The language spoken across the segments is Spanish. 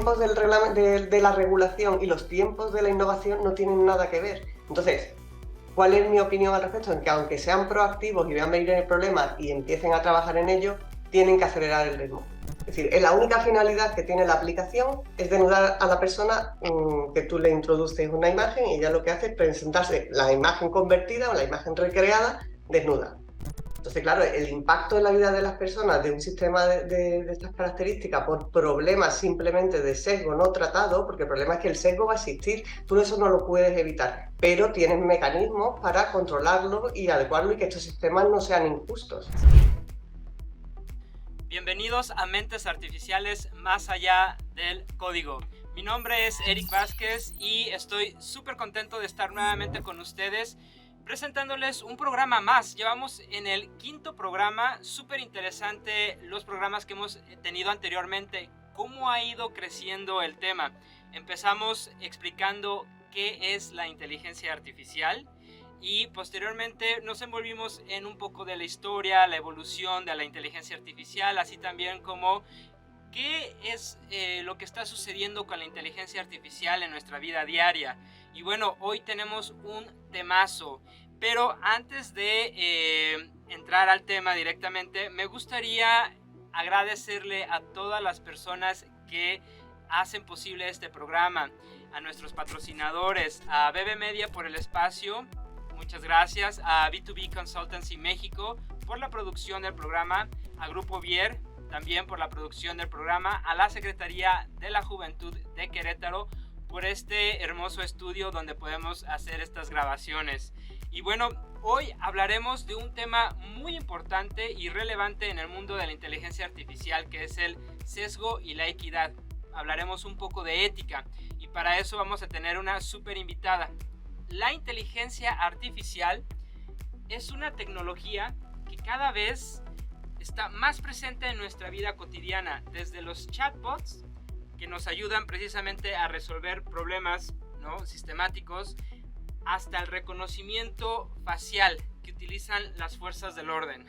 tiempos de la regulación y los tiempos de la innovación no tienen nada que ver. Entonces, ¿cuál es mi opinión al respecto? En que aunque sean proactivos y vean venir el problema y empiecen a trabajar en ello, tienen que acelerar el ritmo. Es decir, la única finalidad que tiene la aplicación es desnudar a la persona, que tú le introduces una imagen y ella lo que hace es presentarse la imagen convertida o la imagen recreada desnuda. Entonces, claro, el impacto en la vida de las personas de un sistema de estas características por problemas simplemente de sesgo no tratado, porque el problema es que el sesgo va a existir, tú eso no lo puedes evitar, pero tienes mecanismos para controlarlo y adecuarlo y que estos sistemas no sean injustos. Bienvenidos a Mentes Artificiales Más Allá del Código. Mi nombre es Eric Vázquez y estoy súper contento de estar nuevamente con ustedes presentándoles un programa más. Llevamos en el 5º programa, súper interesante los programas que hemos tenido anteriormente, cómo ha ido creciendo el tema. Empezamos explicando qué es la inteligencia artificial y posteriormente nos envolvimos en un poco de la historia, la evolución de la inteligencia artificial, así también como qué es lo que está sucediendo con la inteligencia artificial en nuestra vida diaria. Y bueno, hoy tenemos un temazo, pero antes de entrar al tema directamente, me gustaría agradecerle a todas las personas que hacen posible este programa, a nuestros patrocinadores, a BB Media por el espacio, muchas gracias, a B2B Consultancy México por la producción del programa, a Grupo Vier también por la producción del programa, a la Secretaría de la Juventud de Querétaro por este hermoso estudio donde podemos hacer estas grabaciones. Y bueno, hoy hablaremos de un tema muy importante y relevante en el mundo de la inteligencia artificial, que es el sesgo y la equidad. Hablaremos un poco de ética y para eso vamos a tener una súper invitada. La inteligencia artificial es una tecnología que cada vez está más presente en nuestra vida cotidiana, desde los chatbots que nos ayudan precisamente a resolver problemas, ¿no?, sistemáticos, hasta el reconocimiento facial que utilizan las fuerzas del orden.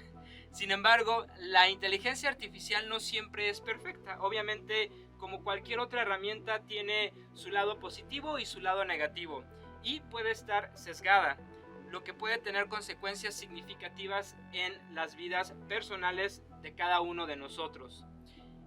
Sin embargo, la inteligencia artificial no siempre es perfecta. Obviamente, como cualquier otra herramienta, tiene su lado positivo y su lado negativo, y puede estar sesgada, lo que puede tener consecuencias significativas en las vidas personales de cada uno de nosotros.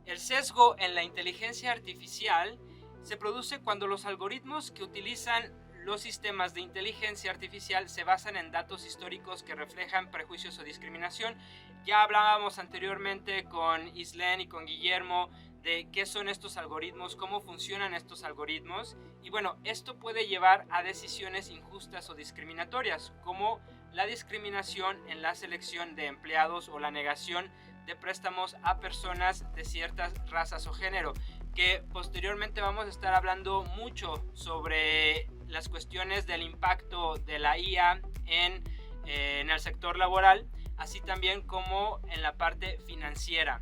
El sesgo en la inteligencia artificial se produce cuando los algoritmos que utilizan los sistemas de inteligencia artificial se basan en datos históricos que reflejan prejuicios o discriminación. Ya hablábamos anteriormente con Islen y con Guillermo de qué son estos algoritmos, cómo funcionan estos algoritmos, y bueno, esto puede llevar a decisiones injustas o discriminatorias, como la discriminación en la selección de empleados o la negación de préstamos a personas de ciertas razas o género, que posteriormente vamos a estar hablando mucho sobre las cuestiones del impacto de la IA en el sector laboral, así también como en la parte financiera.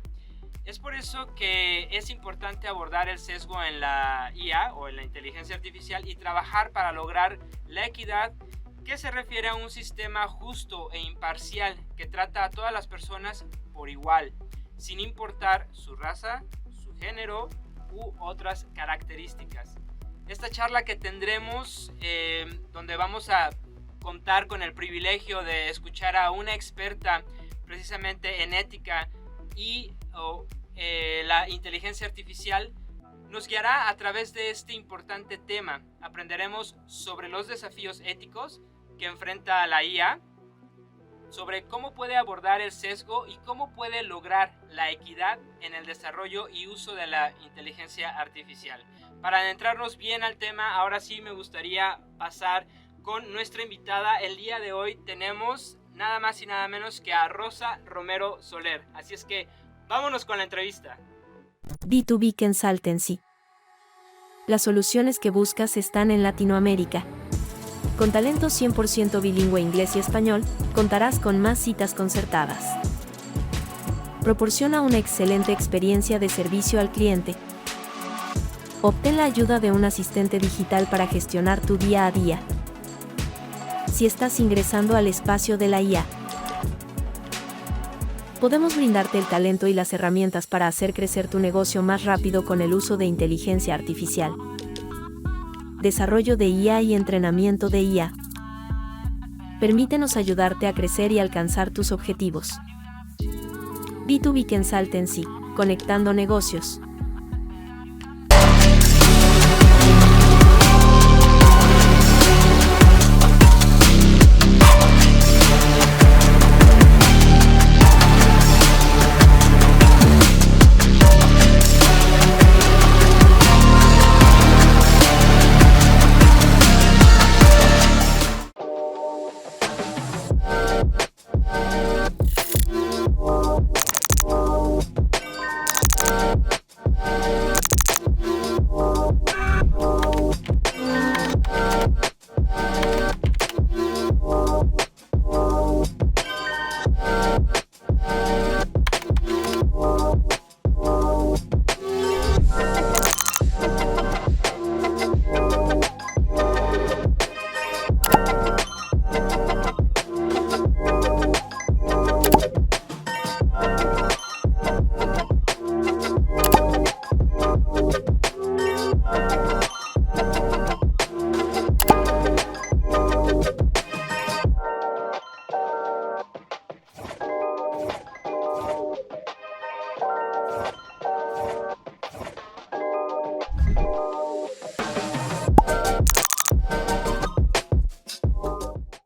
Es por eso que es importante abordar el sesgo en la IA o en la inteligencia artificial y trabajar para lograr la equidad, que se refiere a un sistema justo e imparcial que trata a todas las personas por igual, sin importar su raza, su género u otras características. Esta charla que tendremos, donde vamos a contar con el privilegio de escuchar a una experta precisamente en ética y la inteligencia artificial, nos guiará a través de este importante tema. Aprenderemos sobre los desafíos éticos que enfrenta la IA, sobre cómo puede abordar el sesgo y cómo puede lograr la equidad en el desarrollo y uso de la inteligencia artificial. Para adentrarnos bien al tema, ahora sí me gustaría pasar con nuestra invitada. El día de hoy tenemos nada más y nada menos que a Rosa Romero Soler. Así es que vámonos con la entrevista. B2B Consultancy. Las soluciones que buscas están en Latinoamérica. Con talento 100% bilingüe inglés y español, contarás con más citas concertadas. Proporciona una excelente experiencia de servicio al cliente. Obtén la ayuda de un asistente digital para gestionar tu día a día. Si estás ingresando al espacio de la IA, Podemos brindarte el talento y las herramientas para hacer crecer tu negocio más rápido con el uso de inteligencia artificial. Desarrollo de IA y entrenamiento de IA. Permítenos ayudarte a crecer y alcanzar tus objetivos. B2B Consultancy, conectando negocios.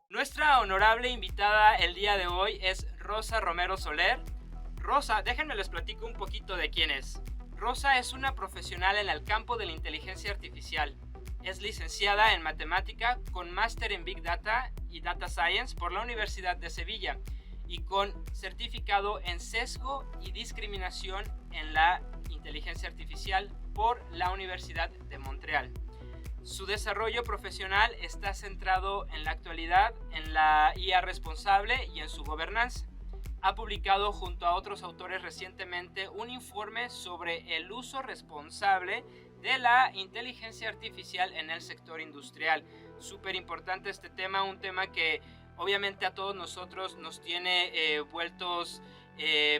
Nuestra honorable invitada el día de hoy es Rosa Romero Soler. Rosa, déjenme les platico un poquito de quién es. Rosa es una profesional en el campo de la inteligencia artificial. Es licenciada en matemática con máster en Big Data y Data Science por la Universidad de Sevilla y con certificado en sesgo y discriminación en la inteligencia artificial por la Universidad de Montreal. Su desarrollo profesional está centrado en la actualidad en la IA responsable y en su gobernanza. Ha publicado junto a otros autores recientemente un informe sobre el uso responsable de la inteligencia artificial en el sector industrial. Súper importante este tema, un tema que obviamente a todos nosotros nos tiene vueltos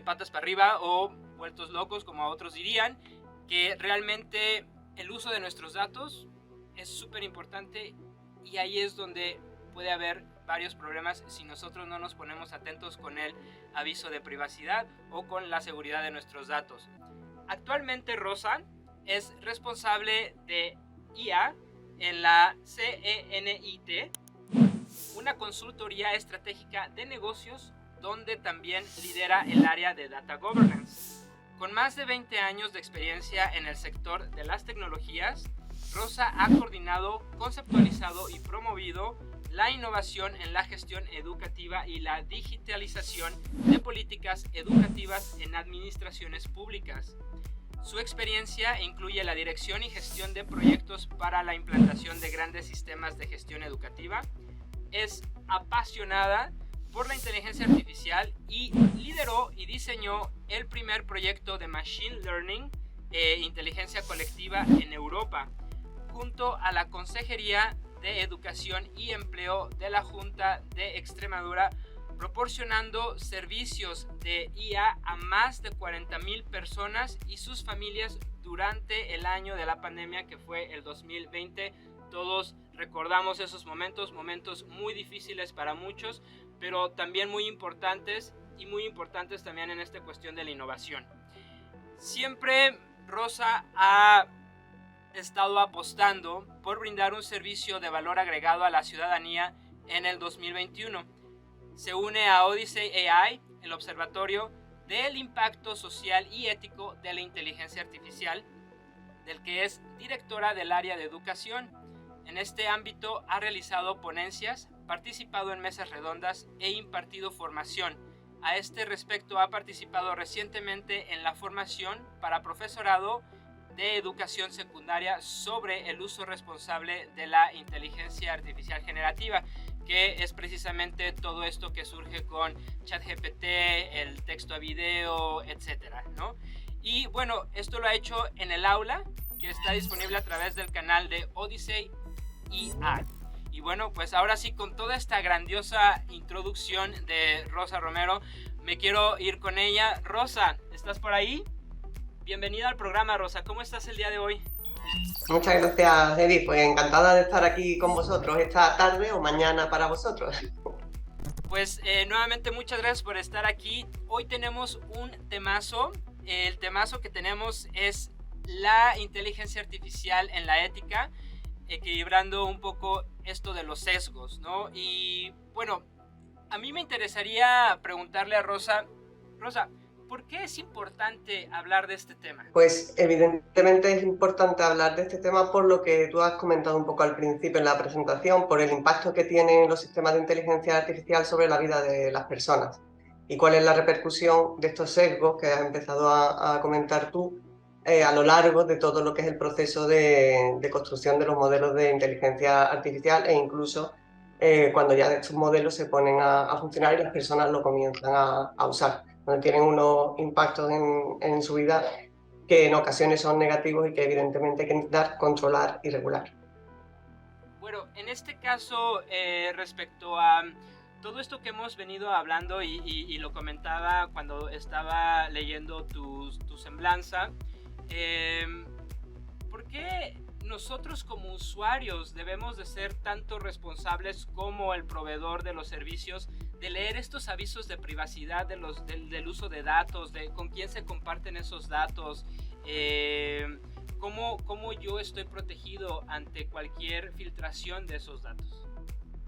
patas para arriba o vueltos locos, como a otros dirían, que realmente el uso de nuestros datos es súper importante y ahí es donde puede haber varios problemas si nosotros no nos ponemos atentos con el aviso de privacidad o con la seguridad de nuestros datos. Actualmente Rosa es responsable de IA en la CENIT, una consultoría estratégica de negocios donde también lidera el área de Data Governance. Con más de 20 años de experiencia en el sector de las tecnologías, Rosa ha coordinado, conceptualizado y promovido la innovación en la gestión educativa y la digitalización de políticas educativas en administraciones públicas. Su experiencia incluye la dirección y gestión de proyectos para la implantación de grandes sistemas de gestión educativa. Es apasionada por la inteligencia artificial y lideró y diseñó el primer proyecto de Machine Learning e inteligencia colectiva en Europa, junto a la Consejería de Educación y Empleo de la Junta de Extremadura, proporcionando servicios de IA a más de 40,000 personas y sus familias durante el año de la pandemia que fue el 2020. Todos recordamos esos momentos muy difíciles para muchos, pero también muy importantes también en esta cuestión de la innovación. Siempre Rosa ha estado apostando por brindar un servicio de valor agregado a la ciudadanía en el 2021. Se une a Odyssey AI, el observatorio del impacto social y ético de la inteligencia artificial, del que es directora del área de educación. En este ámbito ha realizado ponencias, participado en mesas redondas e impartido formación. A este respecto ha participado recientemente en la formación para profesorado de educación secundaria sobre el uso responsable de la inteligencia artificial generativa, que es precisamente todo esto que surge con ChatGPT, el texto a video, etcétera, ¿no? Y bueno, esto lo ha hecho en el aula, que está disponible a través del canal de Odyssey AI. Y bueno, pues ahora sí, con toda esta grandiosa introducción de Rosa Romero, me quiero ir con ella. Rosa, ¿estás por ahí? Bienvenida al programa, Rosa. ¿Cómo estás el día de hoy? Muchas gracias, Edith. Pues encantada de estar aquí con vosotros esta tarde o mañana para vosotros. Pues nuevamente muchas gracias por estar aquí. Hoy tenemos un temazo. El temazo que tenemos es la inteligencia artificial en la ética, equilibrando un poco esto de los sesgos, ¿no? Y bueno, a mí me interesaría preguntarle a Rosa, ¿por qué es importante hablar de este tema? Pues evidentemente es importante hablar de este tema por lo que tú has comentado un poco al principio en la presentación, por el impacto que tienen los sistemas de inteligencia artificial sobre la vida de las personas y cuál es la repercusión de estos sesgos que has empezado a comentar tú a lo largo de todo lo que es el proceso de construcción de los modelos de inteligencia artificial e incluso cuando ya estos modelos se ponen a funcionar y las personas lo comienzan a usar, donde tienen unos impactos en su vida que en ocasiones son negativos y que evidentemente hay que intentar controlar y regular. Bueno, en este caso, respecto a todo esto que hemos venido hablando y lo comentaba cuando estaba leyendo tu semblanza, ¿por qué nosotros como usuarios debemos de ser tanto responsables como el proveedor de los servicios de leer estos avisos de privacidad del uso de datos, de con quién se comparten esos datos, cómo yo estoy protegido ante cualquier filtración de esos datos?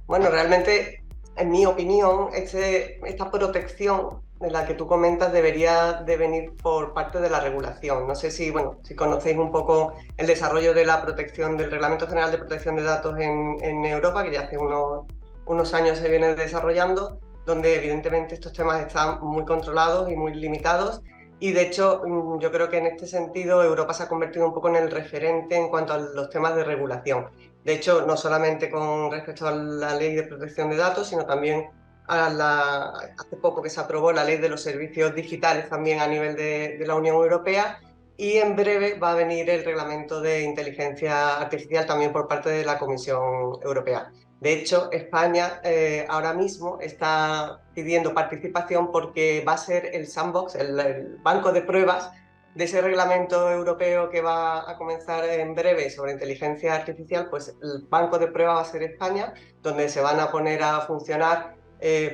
Bueno, realmente, en mi opinión, esta protección de la que tú comentas debería de venir por parte de la regulación. No sé si conocéis un poco el desarrollo de la protección del Reglamento General de Protección de Datos en Europa, que ya hace unos años se viene desarrollando, donde evidentemente estos temas están muy controlados y muy limitados. Y de hecho, yo creo que en este sentido Europa se ha convertido un poco en el referente en cuanto a los temas de regulación. De hecho, no solamente con respecto a la Ley de Protección de Datos, sino también hace poco que se aprobó la Ley de los Servicios Digitales también a nivel de la Unión Europea, y en breve va a venir el Reglamento de Inteligencia Artificial también por parte de la Comisión Europea. De hecho, España ahora mismo está pidiendo participación porque va a ser el sandbox, el banco de pruebas de ese reglamento europeo que va a comenzar en breve sobre inteligencia artificial. Pues el banco de prueba va a ser España, donde se van a poner a funcionar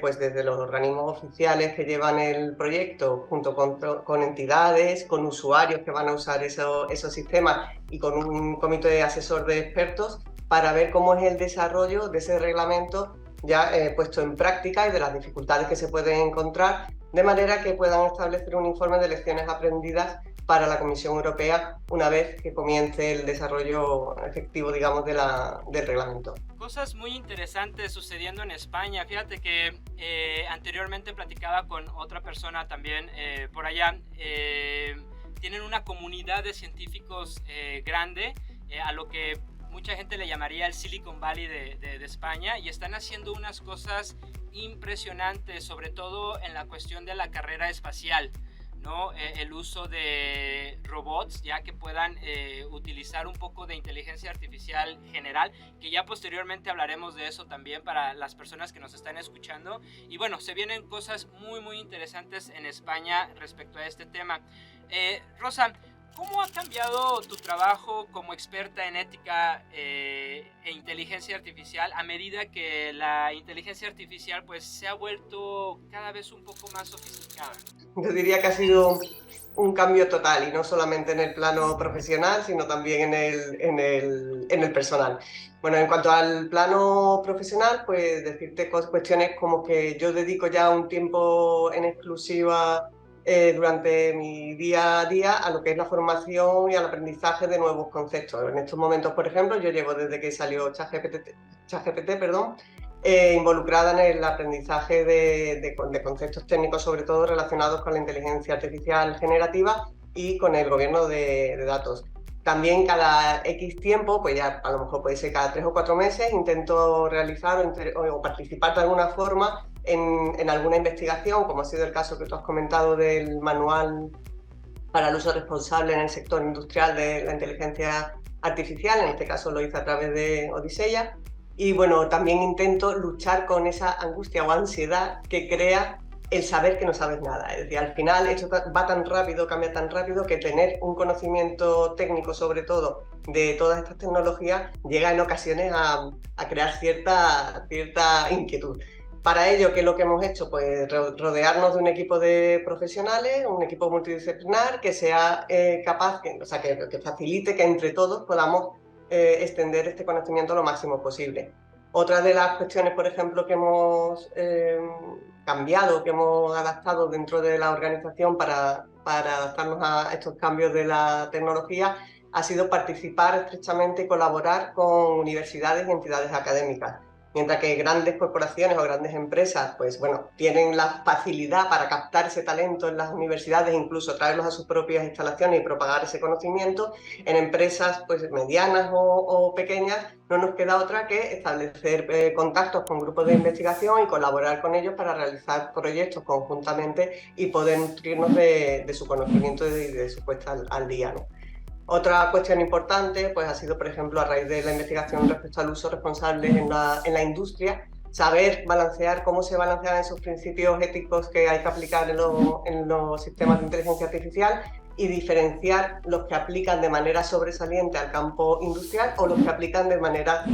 pues desde los organismos oficiales que llevan el proyecto, junto con entidades, con usuarios que van a usar esos sistemas y con un comité asesor de expertos para ver cómo es el desarrollo de ese reglamento ya puesto en práctica y de las dificultades que se pueden encontrar, de manera que puedan establecer un informe de lecciones aprendidas para la Comisión Europea una vez que comience el desarrollo efectivo, digamos, del reglamento. Cosas muy interesantes sucediendo en España. Fíjate que anteriormente platicaba con otra persona también por allá. Tienen una comunidad de científicos grande, a lo que mucha gente le llamaría el Silicon Valley de España, y están haciendo unas cosas impresionantes, sobre todo en la cuestión de la carrera espacial, ¿no? El uso de robots ya que puedan utilizar un poco de inteligencia artificial general, que ya posteriormente hablaremos de eso también para las personas que nos están escuchando. Y bueno, se vienen cosas muy muy interesantes en España respecto a este tema. Rosa, ¿cómo ha cambiado tu trabajo como experta en ética e inteligencia artificial a medida que la inteligencia artificial pues se ha vuelto cada vez un poco más sofisticada? Yo diría que ha sido un cambio total, y no solamente en el plano profesional, sino también en el personal. Bueno, en cuanto al plano profesional, pues decirte cuestiones como que yo dedico ya un tiempo en exclusiva durante mi día a día a lo que es la formación y al aprendizaje de nuevos conceptos. En estos momentos, por ejemplo, yo llevo desde que salió ChatGPT, involucrada en el aprendizaje de conceptos técnicos, sobre todo relacionados con la inteligencia artificial generativa y con el gobierno de datos. También cada X tiempo, pues ya a lo mejor puede ser cada 3 o 4 meses, intento realizar o participar de alguna forma en alguna investigación, como ha sido el caso que tú has comentado del manual para el uso responsable en el sector industrial de la inteligencia artificial. En este caso lo hice a través de Odisea. Y bueno, también intento luchar con esa angustia o ansiedad que crea el saber que no sabes nada. Es decir, al final esto va tan rápido, cambia tan rápido, que tener un conocimiento técnico, sobre todo, de todas estas tecnologías, llega en ocasiones a crear cierta inquietud. Para ello, ¿qué es lo que hemos hecho? Pues rodearnos de un equipo de profesionales, un equipo multidisciplinar que sea capaz, que facilite que entre todos podamos extender este conocimiento lo máximo posible. Otra de las cuestiones, por ejemplo, que hemos cambiado, que hemos adaptado dentro de la organización para adaptarnos a estos cambios de la tecnología, ha sido participar estrechamente y colaborar con universidades y entidades académicas. Mientras que grandes corporaciones o grandes empresas, pues bueno, tienen la facilidad para captar ese talento en las universidades, incluso traerlos a sus propias instalaciones y propagar ese conocimiento, en empresas pues medianas o pequeñas no nos queda otra que establecer contactos con grupos de investigación y colaborar con ellos para realizar proyectos conjuntamente y poder nutrirnos de su conocimiento y de su puesta al día, ¿no? Otra cuestión importante pues, ha sido, por ejemplo, a raíz de la investigación respecto al uso responsable en la industria, saber balancear cómo se balancean esos principios éticos que hay que aplicar en los sistemas de inteligencia artificial y diferenciar los que aplican de manera sobresaliente al campo industrial o los que aplican de manera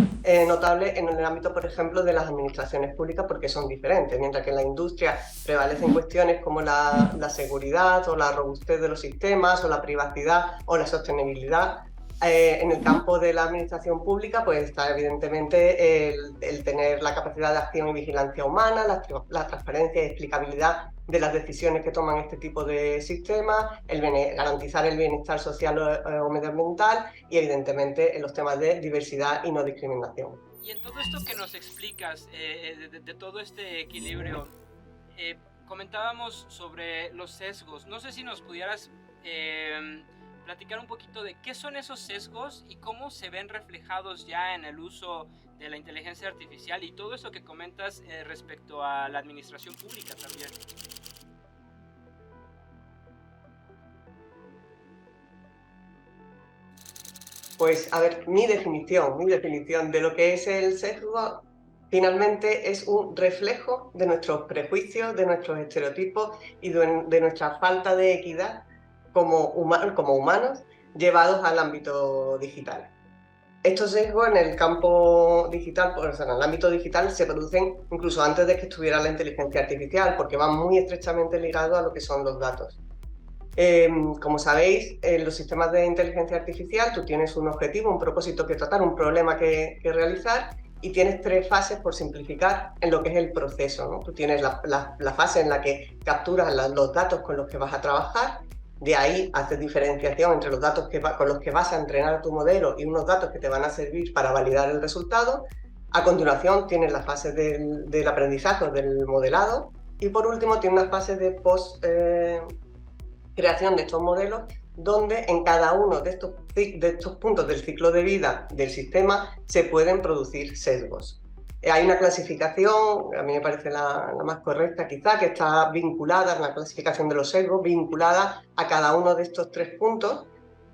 notable en el ámbito, por ejemplo, de las administraciones públicas, porque son diferentes. Mientras que en la industria prevalecen cuestiones como la seguridad o la robustez de los sistemas o la privacidad o la sostenibilidad, en el campo de la administración pública pues está evidentemente el tener la capacidad de acción y vigilancia humana, la transparencia y explicabilidad de las decisiones que toman este tipo de sistemas, garantizar el bienestar social o medioambiental y evidentemente en los temas de diversidad y no discriminación. Y en todo esto que nos explicas, de todo este equilibrio, comentábamos sobre los sesgos. No sé si nos pudieras platicar un poquito de qué son esos sesgos y cómo se ven reflejados ya en el uso de la inteligencia artificial y todo eso que comentas respecto a la administración pública también. Pues, a ver, mi definición de lo que es el sesgo finalmente es un reflejo de nuestros prejuicios, de nuestros estereotipos y de nuestra falta de equidad como humanos llevados al ámbito digital. Estos sesgos en el campo digital, pues en el ámbito digital, se producen incluso antes de que estuviera la inteligencia artificial, porque van muy estrechamente ligados a lo que son los datos. Como sabéis, en los sistemas de inteligencia artificial tú tienes un objetivo, un propósito que tratar, un problema que realizar, y tienes 3 fases, por simplificar, en lo que es el proceso, ¿no? Tú tienes la fase en la que capturas los datos con los que vas a trabajar. De ahí haces diferenciación entre los datos con los que vas a entrenar tu modelo y unos datos que te van a servir para validar el resultado. A continuación tienes la fase del aprendizaje, del modelado, y por último tienes una fase de creación de estos modelos, donde en cada uno de estos puntos del ciclo de vida del sistema se pueden producir sesgos. Hay una clasificación, a mí me parece la más correcta quizá, que está vinculada, la clasificación de los sesgos, vinculada a cada uno de estos 3 puntos.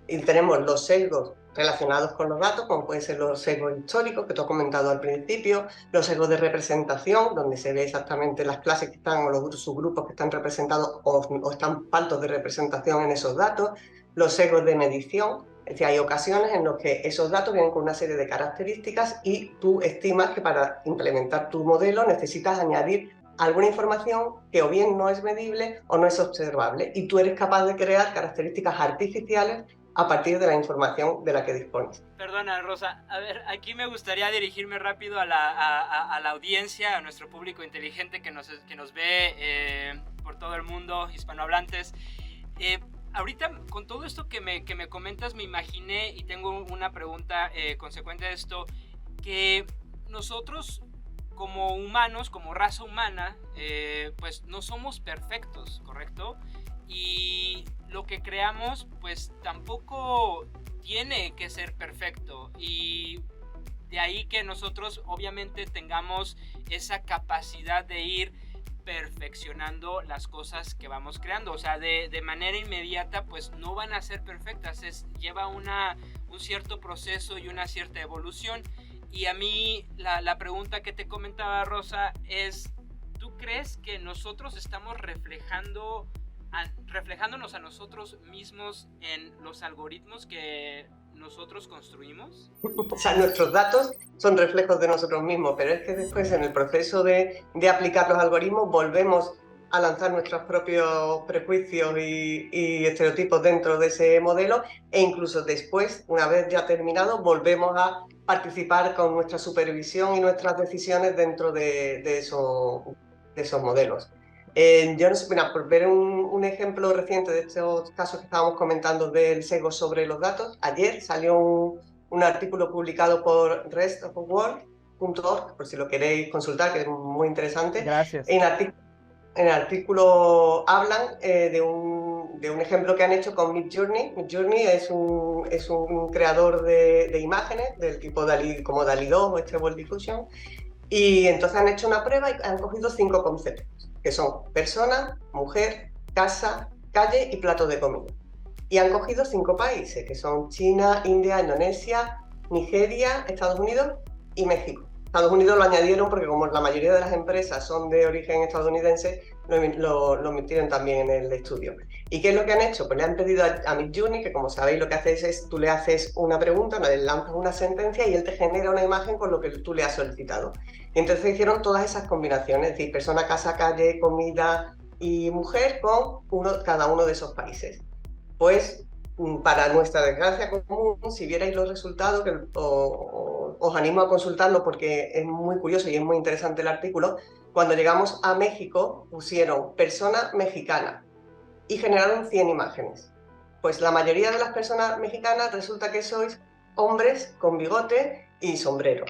Y tenemos los sesgos relacionados con los datos, como pueden ser los sesgos históricos, que tú has comentado al principio, los sesgos de representación, donde se ve exactamente las clases que están o los subgrupos que están representados o están faltos de representación en esos datos, los sesgos de medición. Es decir, hay ocasiones en las que esos datos vienen con una serie de características y tú estimas que para implementar tu modelo necesitas añadir alguna información que o bien no es medible o no es observable, y tú eres capaz de crear características artificiales a partir de la información de la que dispones. Perdona, Rosa, a ver, aquí me gustaría dirigirme rápido a la audiencia, a nuestro público inteligente que nos ve por todo el mundo, hispanohablantes. Ahorita, con todo esto que me comentas, me imaginé, y tengo una pregunta consecuente de esto, que nosotros como humanos, como raza humana, pues no somos perfectos, ¿correcto? Y lo que creamos, pues tampoco tiene que ser perfecto, y de ahí que nosotros obviamente tengamos esa capacidad de ir perfeccionando las cosas que vamos creando. O sea, de manera inmediata pues no van a ser perfectas, lleva un cierto proceso y una cierta evolución. Y a mí la pregunta que te comentaba, Rosa, es: ¿tú crees que nosotros estamos reflejándonos a nosotros mismos en los algoritmos que nosotros construimos? O sea, nuestros datos son reflejos de nosotros mismos, pero es que después en el proceso de aplicar los algoritmos volvemos a lanzar nuestros propios prejuicios y estereotipos dentro de ese modelo, e incluso después, una vez ya terminado, volvemos a participar con nuestra supervisión y nuestras decisiones dentro de esos modelos. Yo no sé, mira, por ver un ejemplo reciente de estos casos que estábamos comentando del sesgo sobre los datos, ayer salió un artículo publicado por restofworld.org, por si lo queréis consultar, que es muy interesante. Gracias. En el artículo hablan de un ejemplo que han hecho con Midjourney. Midjourney es un creador de imágenes del tipo DALL-E, como DALL-E 2 o Stable Diffusion, y entonces han hecho una prueba y han cogido 5 conceptos, que son persona, mujer, casa, calle y plato de comida. Y han cogido 5 países, que son China, India, Indonesia, Nigeria, Estados Unidos y México. Estados Unidos lo añadieron porque como la mayoría de las empresas son de origen estadounidense, lo metieron también en el estudio. ¿Y qué es lo que han hecho? Pues le han pedido a Midjourney, que como sabéis lo que hace es tú le haces una pregunta, le lanzas una sentencia y él te genera una imagen con lo que tú le has solicitado. Y entonces hicieron todas esas combinaciones, es decir, persona, casa, calle, comida y mujer con cada uno de esos países. Pues para nuestra desgracia común, si vierais los resultados, os animo a consultarlo porque es muy curioso y es muy interesante el artículo. Cuando llegamos a México, pusieron persona mexicana y generaron 100 imágenes. Pues la mayoría de las personas mexicanas resulta que sois hombres con bigote y sombrero.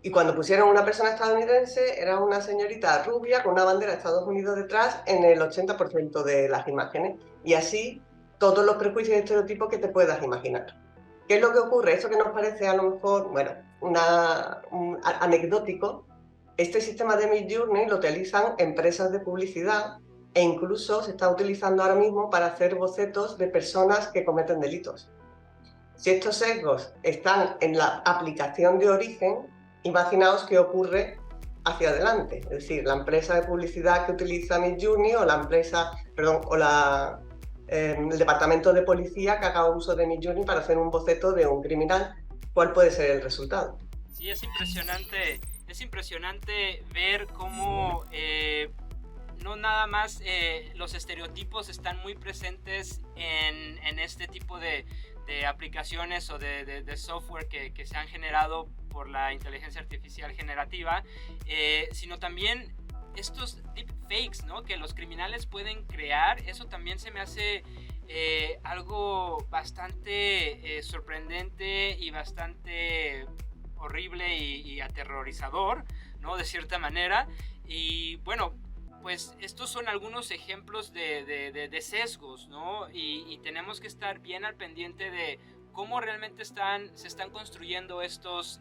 Y cuando pusieron una persona estadounidense, era una señorita rubia con una bandera de Estados Unidos detrás en el 80% de las imágenes. Y así todos los prejuicios y estereotipos que te puedas imaginar. ¿Qué es lo que ocurre? Esto que nos parece a lo mejor, bueno, anecdótico, este sistema de Midjourney lo utilizan empresas de publicidad e incluso se está utilizando ahora mismo para hacer bocetos de personas que cometen delitos. Si estos sesgos están en la aplicación de origen, imaginaos qué ocurre hacia adelante. Es decir, la empresa de publicidad que utiliza Midjourney o el departamento de policía que haga uso de Midjourney para hacer un boceto de un criminal, ¿cuál puede ser el resultado? Sí, es impresionante ver cómo no nada más los estereotipos están muy presentes en este tipo de aplicaciones o de software que se han generado por la inteligencia artificial generativa, sino también estos deepfakes, ¿no?, que los criminales pueden crear. Eso también se me hace algo bastante sorprendente y bastante horrible y aterrorizador, ¿no?, de cierta manera. Y bueno, pues estos son algunos ejemplos de sesgos, ¿no? Y tenemos que estar bien al pendiente de cómo realmente se están construyendo estos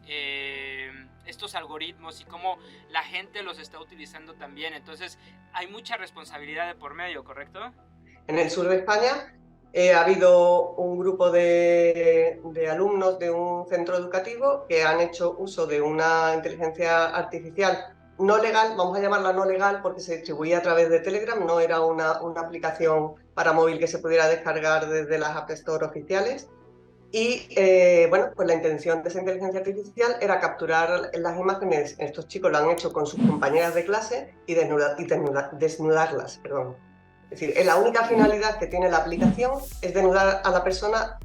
algoritmos y cómo la gente los está utilizando también. Entonces hay mucha responsabilidad de por medio, ¿correcto? En el sur de España ha habido un grupo de alumnos de un centro educativo que han hecho uso de una inteligencia artificial no legal, vamos a llamarla no legal porque se distribuía a través de Telegram, no era una aplicación para móvil que se pudiera descargar desde las App Store oficiales. Y bueno, pues la intención de esa inteligencia artificial era capturar las imágenes. Estos chicos lo han hecho con sus compañeras de clase y desnudarlas. Es decir, la única finalidad que tiene la aplicación es desnudar a la persona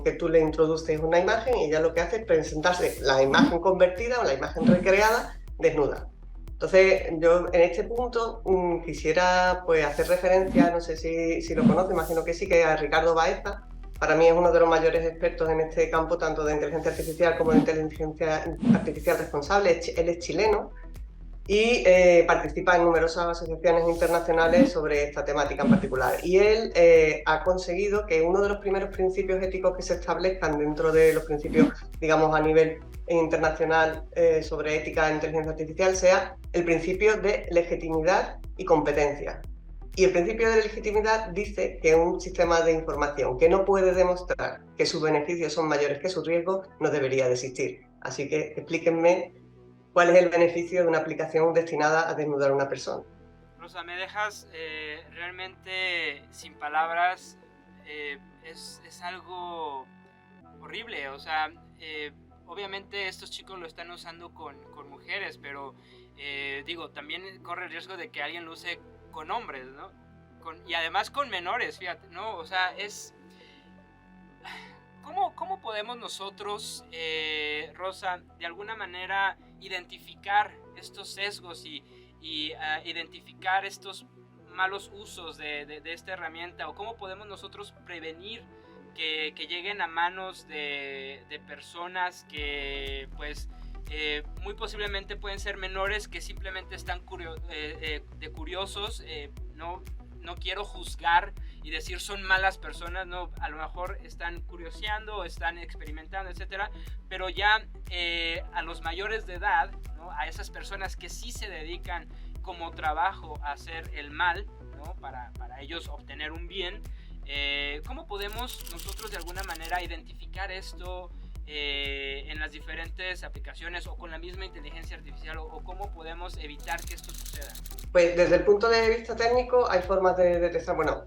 que tú le introduces una imagen y ella lo que hace es presentarse la imagen convertida o la imagen recreada desnuda. Entonces, yo en este punto quisiera pues hacer referencia, no sé si lo conoce, imagino que sí, que a Ricardo Baeza. Para mí es uno de los mayores expertos en este campo, tanto de inteligencia artificial como de inteligencia artificial responsable. Él es chileno y participa en numerosas asociaciones internacionales sobre esta temática en particular. Y él ha conseguido que uno de los primeros principios éticos que se establezcan dentro de los principios, digamos, a nivel internacional sobre ética e inteligencia artificial sea el principio de legitimidad y competencia. Y el principio de legitimidad dice que un sistema de información que no puede demostrar que sus beneficios son mayores que sus riesgos no debería de existir. Así que explíquenme cuál es el beneficio de una aplicación destinada a desnudar a una persona. Rosa, me dejas realmente sin palabras. Es algo horrible, o sea, obviamente estos chicos lo están usando con mujeres, pero digo, también corre el riesgo de que alguien lo use con hombres, ¿no? Y además con menores, fíjate, ¿no? O sea, ¿Cómo podemos nosotros, Rosa, de alguna manera identificar estos sesgos y identificar estos malos usos de esta herramienta? ¿O cómo podemos nosotros prevenir que lleguen a manos de personas que, pues, muy posiblemente pueden ser menores que simplemente están curiosos? No quiero juzgar y decir son malas personas, no, a lo mejor están curioseando, están experimentando, etcétera, pero ya a los mayores de edad, ¿no? A esas personas que sí se dedican como trabajo a hacer el mal, ¿no? Para ellos obtener un bien, ¿cómo podemos nosotros de alguna manera identificar esto en las diferentes aplicaciones o con la misma inteligencia artificial, o cómo podemos evitar que esto suceda? Pues desde el punto de vista técnico hay formas de detectar, bueno,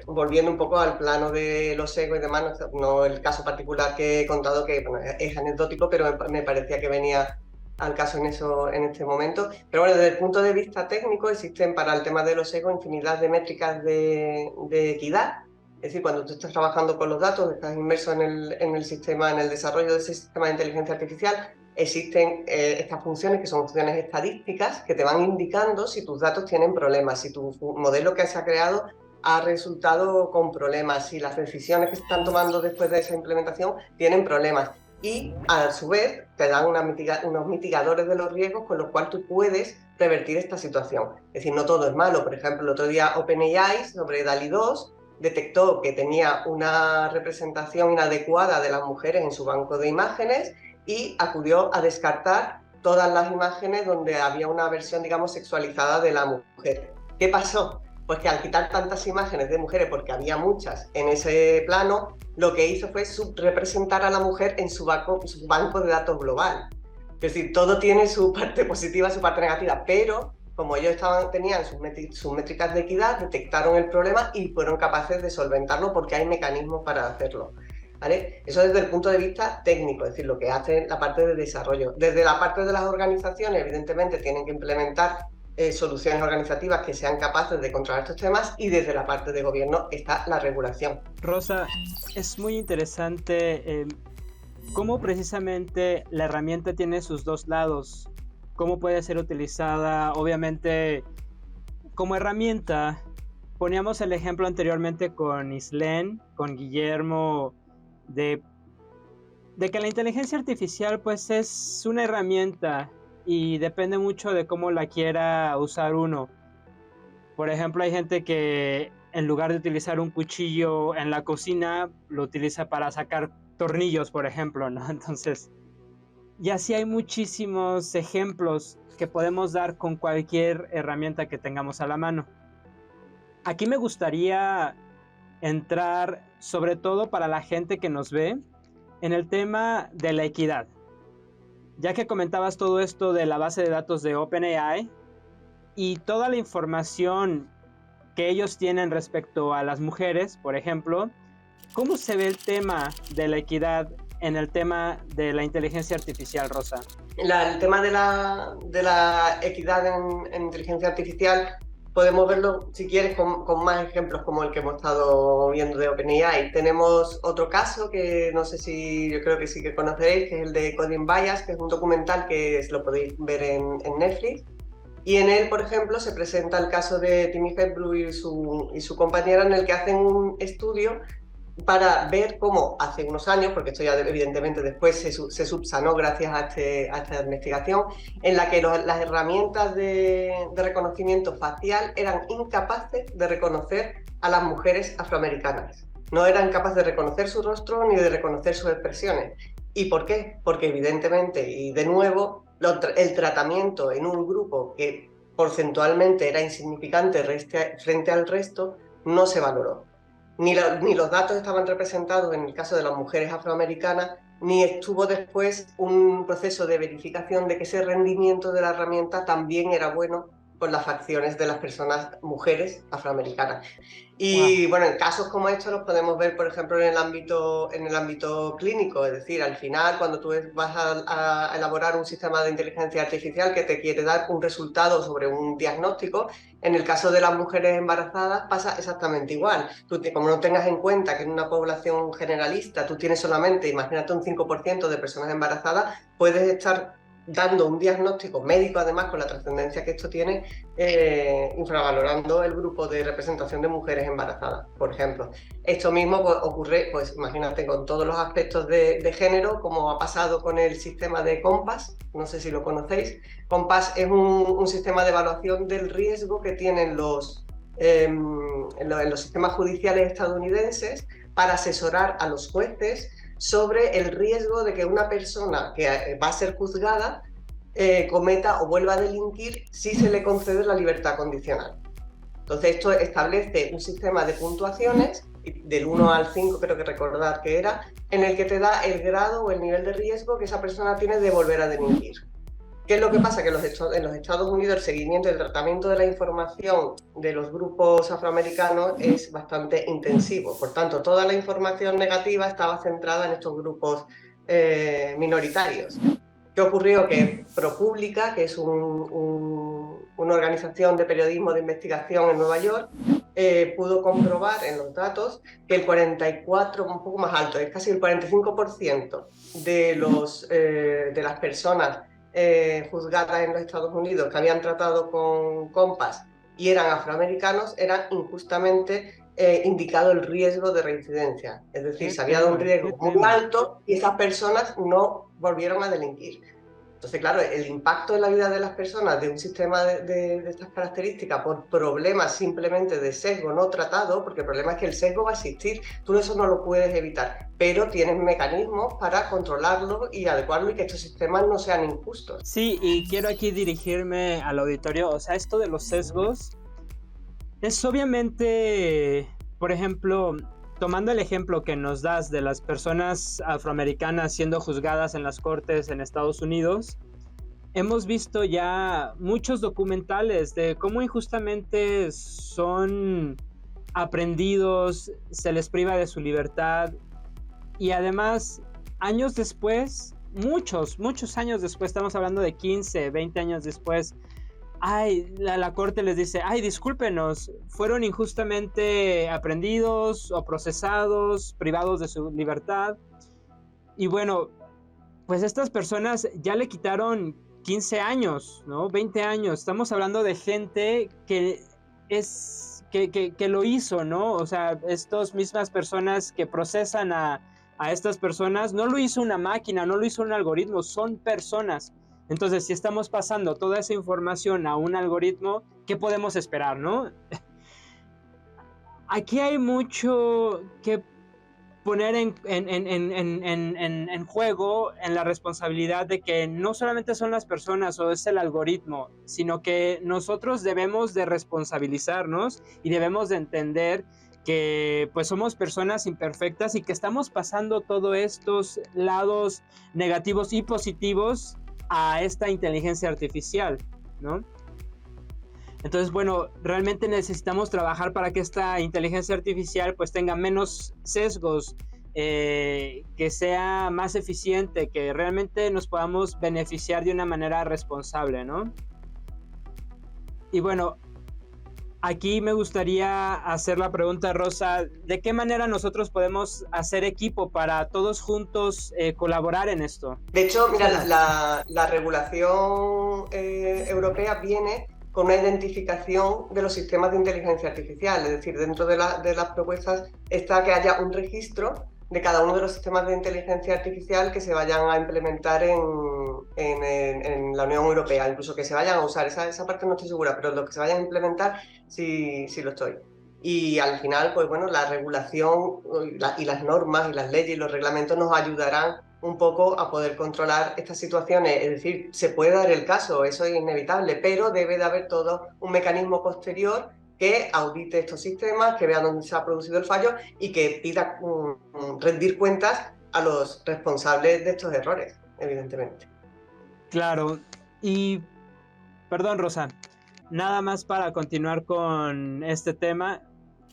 volviendo un poco al plano de los sesgos y demás, no el caso particular que he contado, que bueno, es anecdótico, pero me parecía que venía al caso en este momento. Pero bueno, desde el punto de vista técnico existen para el tema de los sesgos infinidad de métricas de equidad. Es decir, cuando tú estás trabajando con los datos, estás inmerso en el sistema, en el desarrollo de ese sistema de inteligencia artificial, existen estas funciones que son funciones estadísticas que te van indicando si tus datos tienen problemas, si tu modelo que se ha creado ha resultado con problemas, si las decisiones que se están tomando después de esa implementación tienen problemas. Y a su vez te dan unos mitigadores de los riesgos con los cuales tú puedes revertir esta situación. Es decir, no todo es malo. Por ejemplo, el otro día OpenAI sobre DALL-E 2 detectó que tenía una representación inadecuada de las mujeres en su banco de imágenes y acudió a descartar todas las imágenes donde había una versión, digamos, sexualizada de la mujer. ¿Qué pasó? Pues que al quitar tantas imágenes de mujeres, porque había muchas en ese plano, lo que hizo fue subrepresentar a la mujer en su banco de datos global. Es decir, todo tiene su parte positiva, su parte negativa, pero como ellos tenían sus métricas de equidad, detectaron el problema y fueron capaces de solventarlo porque hay mecanismos para hacerlo, ¿vale? Eso desde el punto de vista técnico, es decir, lo que hace la parte de desarrollo. Desde la parte de las organizaciones, evidentemente, tienen que implementar soluciones organizativas que sean capaces de controlar estos temas, y desde la parte de gobierno está la regulación. Rosa, es muy interesante cómo precisamente la herramienta tiene sus dos lados. Cómo puede ser utilizada, obviamente, como herramienta. Poníamos el ejemplo anteriormente con Islén, con Guillermo, de que la inteligencia artificial pues es una herramienta y depende mucho de cómo la quiera usar uno. Por ejemplo, hay gente que en lugar de utilizar un cuchillo en la cocina, lo utiliza para sacar tornillos, por ejemplo, ¿no? Entonces, y así hay muchísimos ejemplos que podemos dar con cualquier herramienta que tengamos a la mano. Aquí me gustaría entrar, sobre todo para la gente que nos ve, en el tema de la equidad. Ya que comentabas todo esto de la base de datos de OpenAI y toda la información que ellos tienen respecto a las mujeres, por ejemplo, ¿cómo se ve el tema de la equidad en el tema de la inteligencia artificial, Rosa? El tema de la equidad en inteligencia artificial podemos verlo, si quieres, con más ejemplos como el que hemos estado viendo de OpenAI. Tenemos otro caso que no sé si, yo creo que sí que conoceréis, que es el de Coding Bias, que es un documental que lo podéis ver en Netflix. Y en él, por ejemplo, se presenta el caso de Timmy Hebblue y su compañera, en el que hacen un estudio para ver cómo hace unos años, porque esto ya evidentemente después se subsanó gracias a esta investigación, en la que las herramientas de reconocimiento facial eran incapaces de reconocer a las mujeres afroamericanas. No eran capaces de reconocer su rostro ni de reconocer sus expresiones. ¿Y por qué? Porque evidentemente, y de nuevo, el tratamiento en un grupo que porcentualmente era insignificante frente al resto no se valoró. Ni los datos estaban representados en el caso de las mujeres afroamericanas, ni estuvo después un proceso de verificación de que ese rendimiento de la herramienta también era bueno con las facciones de las personas mujeres afroamericanas. Y Wow. bueno, en casos como estos los podemos ver, por ejemplo, en el ámbito clínico, es decir, al final, cuando tú vas a elaborar un sistema de inteligencia artificial que te quiere dar un resultado sobre un diagnóstico, en el caso de las mujeres embarazadas pasa exactamente igual. Como no tengas en cuenta que en una población generalista tú tienes solamente, imagínate, un 5% de personas embarazadas, puedes estar dando un diagnóstico médico, además, con la trascendencia que esto tiene, infravalorando el grupo de representación de mujeres embarazadas, por ejemplo. Esto mismo pues, ocurre, pues imagínate, con todos los aspectos de género, como ha pasado con el sistema de COMPAS, no sé si lo conocéis. COMPAS es un sistema de evaluación del riesgo que tienen en los sistemas judiciales estadounidenses para asesorar a los jueces sobre el riesgo de que una persona que va a ser juzgada cometa o vuelva a delinquir si se le concede la libertad condicional. Entonces esto establece un sistema de puntuaciones, del 1 al 5 creo que recordar que era, en el que te da el grado o el nivel de riesgo que esa persona tiene de volver a delinquir. ¿Qué es lo que pasa? Que en los Estados Unidos el seguimiento y el tratamiento de la información de los grupos afroamericanos es bastante intensivo. Por tanto, toda la información negativa estaba centrada en estos grupos minoritarios. ¿Qué ocurrió? Que ProPublica, que es una organización de periodismo de investigación en Nueva York, pudo comprobar en los datos que el 44, un poco más alto, es casi el 45% de las personas juzgadas en los Estados Unidos que habían tratado con COMPAS y eran afroamericanos, eran injustamente indicado el riesgo de reincidencia. Es decir, se había dado un riesgo muy alto y esas personas no volvieron a delinquir. Entonces, claro, el impacto en la vida de las personas de un sistema de estas características por problemas simplemente de sesgo no tratado, porque el problema es que el sesgo va a existir, tú eso no lo puedes evitar, pero tienes mecanismos para controlarlo y adecuarlo y que estos sistemas no sean injustos. Sí, y quiero aquí dirigirme al auditorio, o sea, esto de los sesgos es obviamente, por ejemplo, tomando el ejemplo que nos das de las personas afroamericanas siendo juzgadas en las cortes en Estados Unidos, hemos visto ya muchos documentales de cómo injustamente son aprendidos, se les priva de su libertad y además años después, muchos años después, estamos hablando de 15, 20 años después, la corte les dice, discúlpenos, fueron injustamente aprendidos o procesados, privados de su libertad. Y bueno, pues estas personas ya le quitaron 15 años, ¿no? 20 años. Estamos hablando de gente que lo hizo, ¿no? O sea, estas mismas personas que procesan a estas personas, no lo hizo una máquina, no lo hizo un algoritmo, son personas. Entonces, si estamos pasando toda esa información a un algoritmo, ¿qué podemos esperar, no? Aquí hay mucho que poner en juego en la responsabilidad de que no solamente son las personas o es el algoritmo, sino que nosotros debemos de responsabilizarnos y debemos de entender que pues somos personas imperfectas y que estamos pasando todos estos lados negativos y positivos a esta inteligencia artificial, ¿no? Entonces, bueno, realmente necesitamos trabajar para que esta inteligencia artificial pues tenga menos sesgos, que sea más eficiente, que realmente nos podamos beneficiar de una manera responsable, ¿no? Y bueno, aquí me gustaría hacer la pregunta, Rosa, ¿de qué manera nosotros podemos hacer equipo para todos juntos colaborar en esto? De hecho, mira, la regulación europea viene con una identificación de los sistemas de inteligencia artificial, es decir, dentro de las propuestas está que haya un registro de cada uno de los sistemas de inteligencia artificial que se vayan a implementar en la Unión Europea, incluso que se vayan a usar, esa parte no estoy segura, pero lo que se vayan a implementar sí lo estoy. Y al final, pues bueno, la regulación y las normas y las leyes y los reglamentos nos ayudarán un poco a poder controlar estas situaciones. Es decir, se puede dar el caso, eso es inevitable, pero debe de haber todo un mecanismo posterior que audite estos sistemas, que vea dónde se ha producido el fallo y que pida rendir cuentas a los responsables de estos errores, evidentemente. Claro, y perdón, Rosa, nada más para continuar con este tema,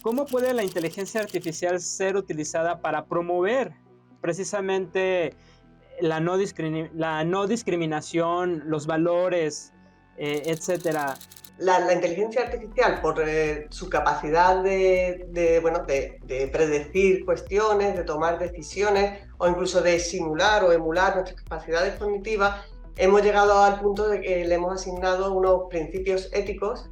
¿cómo puede la inteligencia artificial ser utilizada para promover precisamente la no discriminación, los valores, etcétera? La inteligencia artificial, por su capacidad de predecir cuestiones, de tomar decisiones o incluso de simular o emular nuestras capacidades cognitivas, hemos llegado al punto de que le hemos asignado unos principios éticos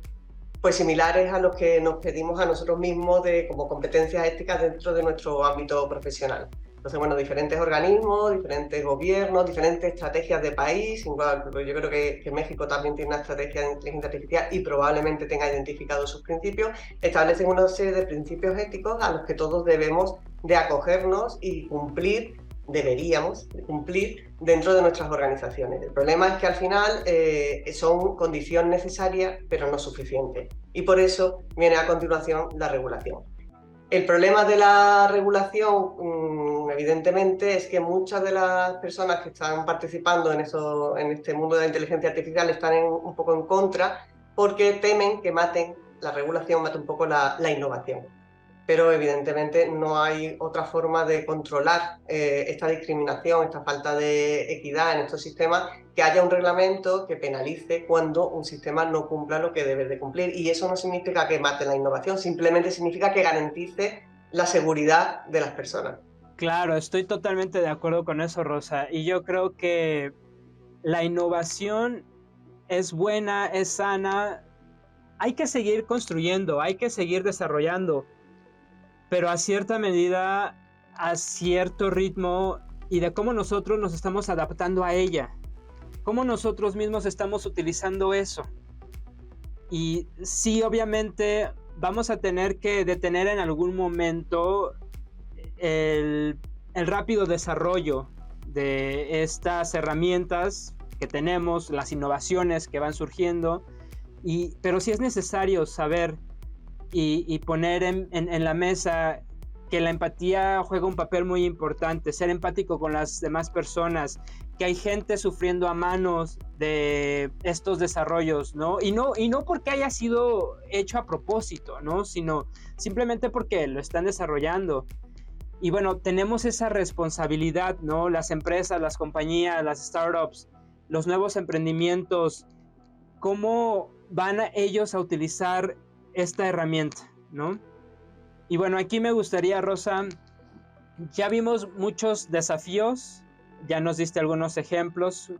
pues similares a los que nos pedimos a nosotros mismos como competencias éticas dentro de nuestro ámbito profesional. Entonces, bueno, diferentes organismos, diferentes gobiernos, diferentes estrategias de país, igual, yo creo que México también tiene una estrategia de inteligencia artificial y probablemente tenga identificados sus principios, establecen una serie de principios éticos a los que todos debemos de acogernos y deberíamos cumplir dentro de nuestras organizaciones. El problema es que al final son condición necesaria, pero no suficiente. Y por eso viene a continuación la regulación. El problema de la regulación, evidentemente, es que muchas de las personas que están participando en este mundo de la inteligencia artificial están un poco en contra porque temen que la regulación mate un poco la innovación. Pero evidentemente no hay otra forma de controlar esta discriminación, esta falta de equidad en estos sistemas, que haya un reglamento que penalice cuando un sistema no cumpla lo que debe de cumplir. Y eso no significa que mate la innovación, simplemente significa que garantice la seguridad de las personas. Claro, estoy totalmente de acuerdo con eso, Rosa. Y yo creo que la innovación es buena, es sana. Hay que seguir construyendo, hay que seguir desarrollando, pero a cierta medida, a cierto ritmo, y de cómo nosotros nos estamos adaptando a ella, cómo nosotros mismos estamos utilizando eso. Y sí, obviamente vamos a tener que detener en algún momento el rápido desarrollo de estas herramientas que tenemos, las innovaciones que van surgiendo, pero sí es necesario saber y poner en la mesa que la empatía juega un papel muy importante, ser empático con las demás personas, que hay gente sufriendo a manos de estos desarrollos, ¿no? Y no porque haya sido hecho a propósito, ¿no? Sino simplemente porque lo están desarrollando. Y bueno, tenemos esa responsabilidad, ¿no? Las empresas, las compañías, las startups, los nuevos emprendimientos, ¿cómo van ellos a utilizar esta herramienta, ¿no? Y bueno, aquí me gustaría, Rosa, ya vimos muchos desafíos, ya nos diste algunos ejemplos,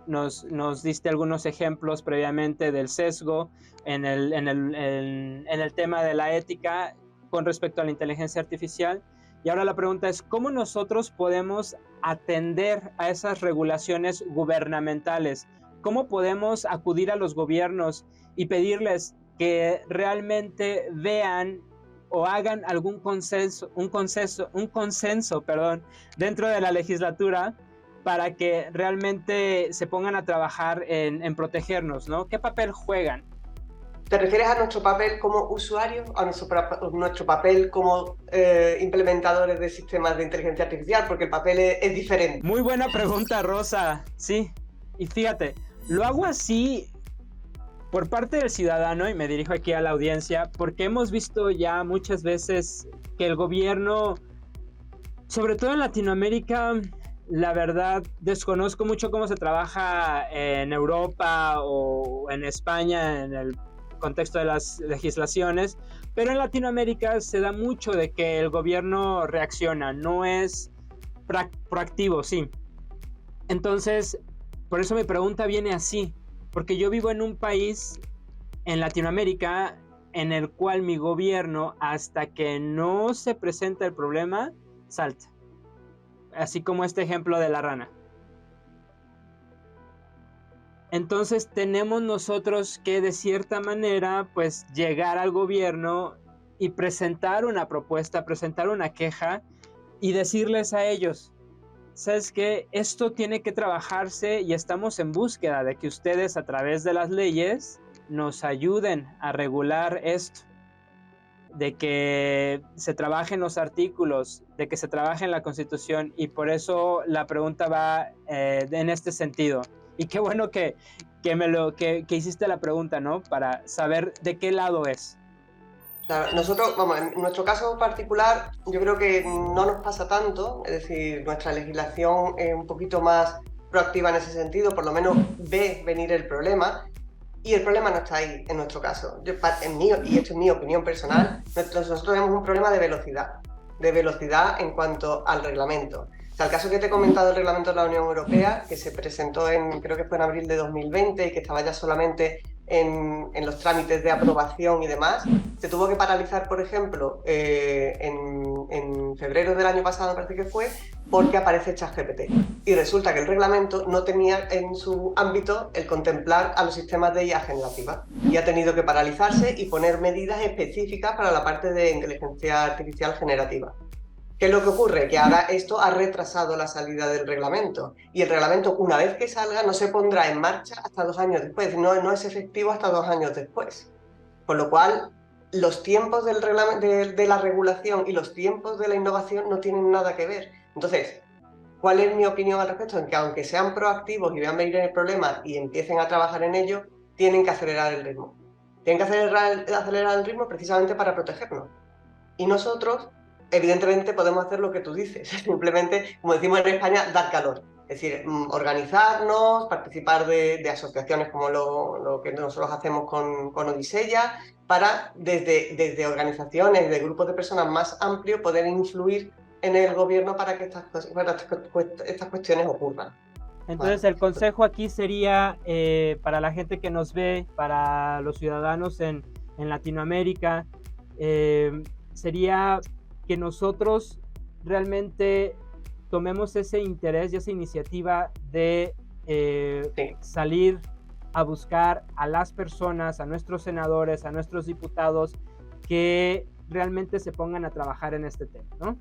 nos diste algunos ejemplos previamente del sesgo en el tema de la ética con respecto a la inteligencia artificial. Y ahora la pregunta es, ¿cómo nosotros podemos atender a esas regulaciones gubernamentales? ¿Cómo podemos acudir a los gobiernos y pedirles que realmente vean o hagan algún consenso dentro de la legislatura para que realmente se pongan a trabajar en protegernos, ¿no? ¿Qué papel juegan? ¿Te refieres a nuestro papel como usuarios, a nuestro papel como implementadores de sistemas de inteligencia artificial? Porque el papel es diferente. Muy buena pregunta, Rosa. Sí, y fíjate, lo hago así por parte del ciudadano, y me dirijo aquí a la audiencia, porque hemos visto ya muchas veces que el gobierno, sobre todo en Latinoamérica, la verdad, desconozco mucho cómo se trabaja en Europa o en España en el contexto de las legislaciones, pero en Latinoamérica se da mucho de que el gobierno reacciona, no es proactivo, sí. Entonces, por eso mi pregunta viene así, porque yo vivo en un país en Latinoamérica en el cual mi gobierno, hasta que no se presenta el problema, salta. Así como este ejemplo de la rana. Entonces tenemos nosotros que de cierta manera pues llegar al gobierno y presentar una propuesta, presentar una queja y decirles a ellos, ¿sabes qué? Esto tiene que trabajarse y estamos en búsqueda de que ustedes a través de las leyes nos ayuden a regular esto. de que se trabaje en los artículos, de que se trabaje en la Constitución, y por eso la pregunta va en este sentido. Y qué bueno que hiciste la pregunta, ¿no? Para saber de qué lado es. Claro, nosotros, vamos, en nuestro caso particular, yo creo que no nos pasa tanto, es decir, nuestra legislación es un poquito más proactiva en ese sentido, por lo menos ve venir el problema, y el problema no está ahí, en nuestro caso. Y esto es mi opinión personal, nosotros tenemos un problema de velocidad en cuanto al reglamento. O sea, el caso que te he comentado, el reglamento de la Unión Europea, que se presentó creo que fue en abril de 2020 y que estaba ya solamente en los trámites de aprobación y demás, se tuvo que paralizar, por ejemplo, en febrero del año pasado, me parece que fue, porque aparece ChatGPT. Y resulta que el reglamento no tenía en su ámbito el contemplar a los sistemas de IA generativa. Y ha tenido que paralizarse y poner medidas específicas para la parte de inteligencia artificial generativa. ¿Qué es lo que ocurre? Que ahora esto ha retrasado la salida del reglamento, y el reglamento, una vez que salga, no se pondrá en marcha hasta 2 años después, no es efectivo hasta 2 años después. Con lo cual, los tiempos de la regulación y los tiempos de la innovación no tienen nada que ver. Entonces, ¿cuál es mi opinión al respecto? En que aunque sean proactivos y vean venir el problema y empiecen a trabajar en ello, tienen que acelerar el ritmo. Tienen que acelerar el ritmo precisamente para protegernos. Y nosotros, evidentemente, podemos hacer lo que tú dices, simplemente, como decimos en España, dar calor. Es decir, organizarnos, participar de asociaciones como lo que nosotros hacemos con Odiseya, para desde organizaciones, de grupos de personas más amplios, poder influir en el gobierno para que estas cuestiones ocurran. Entonces, el consejo aquí sería, para la gente que nos ve, para los ciudadanos en Latinoamérica, sería que nosotros realmente tomemos ese interés y esa iniciativa de salir a buscar a las personas, a nuestros senadores, a nuestros diputados, que realmente se pongan a trabajar en este tema, ¿no?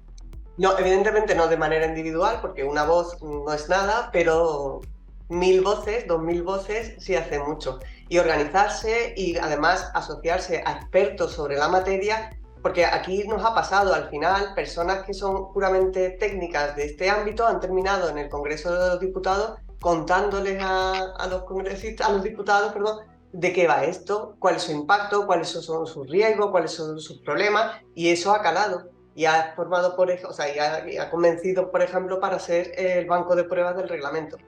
No, evidentemente no de manera individual, porque una voz no es nada, pero 1000 voces, 2000 voces sí hace mucho. Y organizarse y además asociarse a expertos sobre la materia, porque aquí nos ha pasado al final, personas que son puramente técnicas de este ámbito han terminado en el Congreso de los Diputados contándoles a los congresistas, a los diputados, perdón, de qué va esto, cuál es su impacto, cuáles son sus riesgos, cuáles son sus problemas, y eso ha calado. Y ha formado, y ha convencido, por ejemplo, para ser el banco de pruebas del reglamento.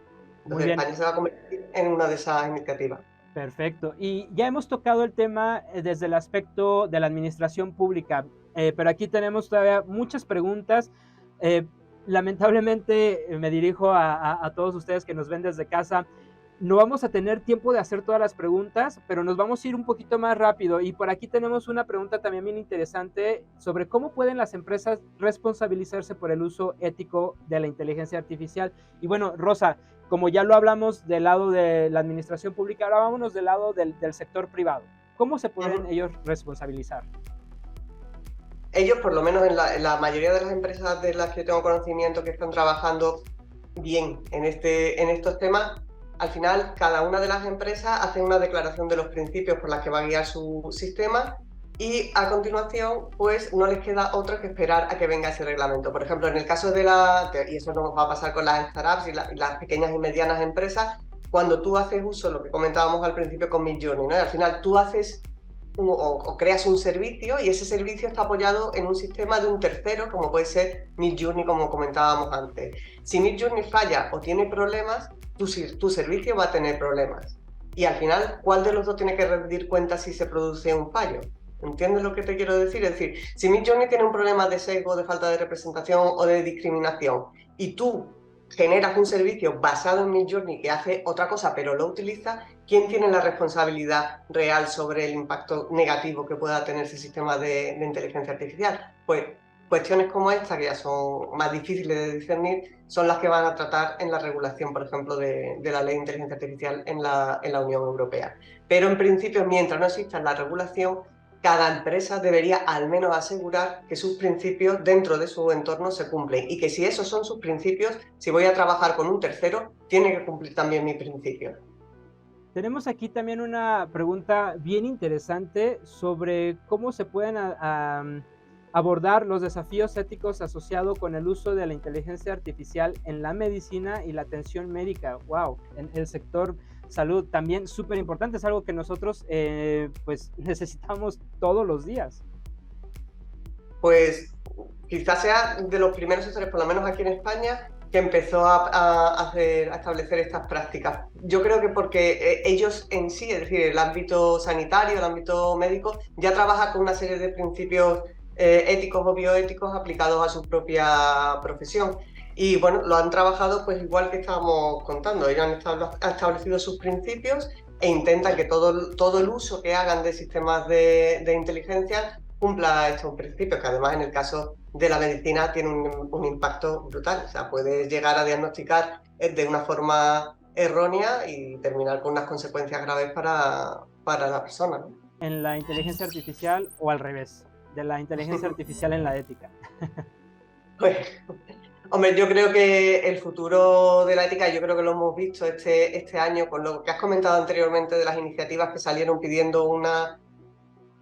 Entonces, España se va a convertir en una de esas iniciativas. Perfecto. Y ya hemos tocado el tema desde el aspecto de la administración pública, pero aquí tenemos todavía muchas preguntas. Lamentablemente me dirijo a todos ustedes que nos ven desde casa. No vamos a tener tiempo de hacer todas las preguntas, pero nos vamos a ir un poquito más rápido. Y por aquí tenemos una pregunta también bien interesante sobre cómo pueden las empresas responsabilizarse por el uso ético de la inteligencia artificial. Y bueno, Rosa, como ya lo hablamos del lado de la administración pública, ahora vámonos del lado del sector privado. ¿Cómo se pueden ellos responsabilizar? Ellos, por lo menos en la mayoría de las empresas de las que yo tengo conocimiento que están trabajando bien en estos temas, al final cada una de las empresas hace una declaración de los principios por las que va a guiar su sistema, y a continuación pues no les queda otra que esperar a que venga ese reglamento. Por ejemplo, en el caso y eso nos va a pasar con las startups y las pequeñas y medianas empresas, cuando tú haces uso, lo que comentábamos al principio con Midjourney, ¿no? Al final tú haces o creas un servicio, y ese servicio está apoyado en un sistema de un tercero, como puede ser Midjourney, como comentábamos antes. Si Midjourney falla o tiene problemas, tu servicio va a tener problemas. Y al final, ¿cuál de los dos tiene que rendir cuenta si se produce un fallo? ¿Entiendes lo que te quiero decir? Es decir, si Midjourney tiene un problema de sesgo, de falta de representación o de discriminación, y tú generas un servicio basado en Midjourney que hace otra cosa pero lo utiliza, ¿quién tiene la responsabilidad real sobre el impacto negativo que pueda tener ese sistema de inteligencia artificial? Pues cuestiones como esta, que ya son más difíciles de discernir, son las que van a tratar en la regulación, por ejemplo, de la ley de inteligencia artificial en la Unión Europea. Pero en principio, mientras no exista la regulación, cada empresa debería al menos asegurar que sus principios dentro de su entorno se cumplen, y que si esos son sus principios, si voy a trabajar con un tercero, tiene que cumplir también mis principios. Tenemos aquí también una pregunta bien interesante sobre cómo se pueden abordar los desafíos éticos asociados con el uso de la inteligencia artificial en la medicina y la atención médica. ¡Wow! En el sector salud también súper importante, es algo que nosotros pues necesitamos todos los días. Pues quizás sea de los primeros sectores, por lo menos aquí en España, que empezó a establecer estas prácticas. Yo creo que porque ellos en sí, es decir, el ámbito sanitario, el ámbito médico, ya trabaja con una serie de principios éticos o bioéticos aplicados a su propia profesión. Y bueno, lo han trabajado pues igual que estábamos contando. Ellos han establecido sus principios e intentan que todo el uso que hagan de sistemas de inteligencia cumpla estos principios, que además en el caso de la medicina tiene un impacto brutal. O sea, puedes llegar a diagnosticar de una forma errónea y terminar con unas consecuencias graves para la persona, ¿no? En la inteligencia artificial o al revés, de la inteligencia artificial en la ética. Pues, hombre, yo creo que el futuro de la ética, yo creo que lo hemos visto este año con lo que has comentado anteriormente de las iniciativas que salieron pidiendo una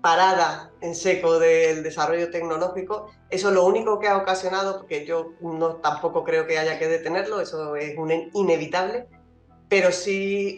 parada en seco del desarrollo tecnológico. Eso es lo único que ha ocasionado, porque yo tampoco creo que haya que detenerlo, eso es inevitable, pero sí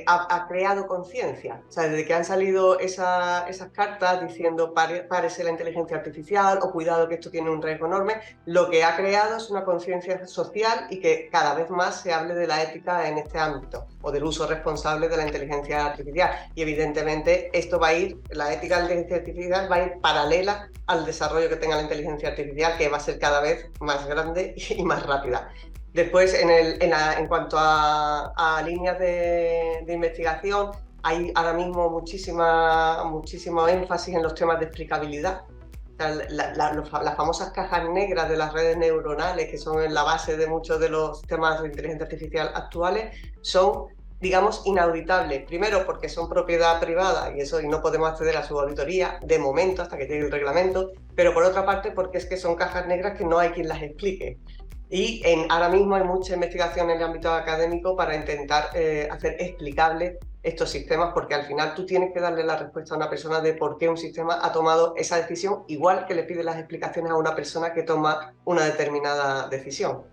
ha creado conciencia. O sea, desde que han salido esas cartas diciendo párese la inteligencia artificial o cuidado que esto tiene un riesgo enorme, lo que ha creado es una conciencia social y que cada vez más se hable de la ética en este ámbito o del uso responsable de la inteligencia artificial. Y evidentemente esto la ética de la inteligencia artificial va a ir paralela al desarrollo que tenga la inteligencia artificial, que va a ser cada vez más grande y más rápida. Después, en cuanto a líneas de investigación, hay ahora mismo muchísimo énfasis en los temas de explicabilidad. O sea, las famosas cajas negras de las redes neuronales, que son en la base de muchos de los temas de inteligencia artificial actuales, son, digamos, inauditables. Primero, porque son propiedad privada y no podemos acceder a su auditoría de momento hasta que llegue el reglamento, pero por otra parte, porque es que son cajas negras que no hay quien las explique. Y ahora mismo hay mucha investigación en el ámbito académico para intentar hacer explicables estos sistemas, porque al final tú tienes que darle la respuesta a una persona de por qué un sistema ha tomado esa decisión, igual que le pide las explicaciones a una persona que toma una determinada decisión.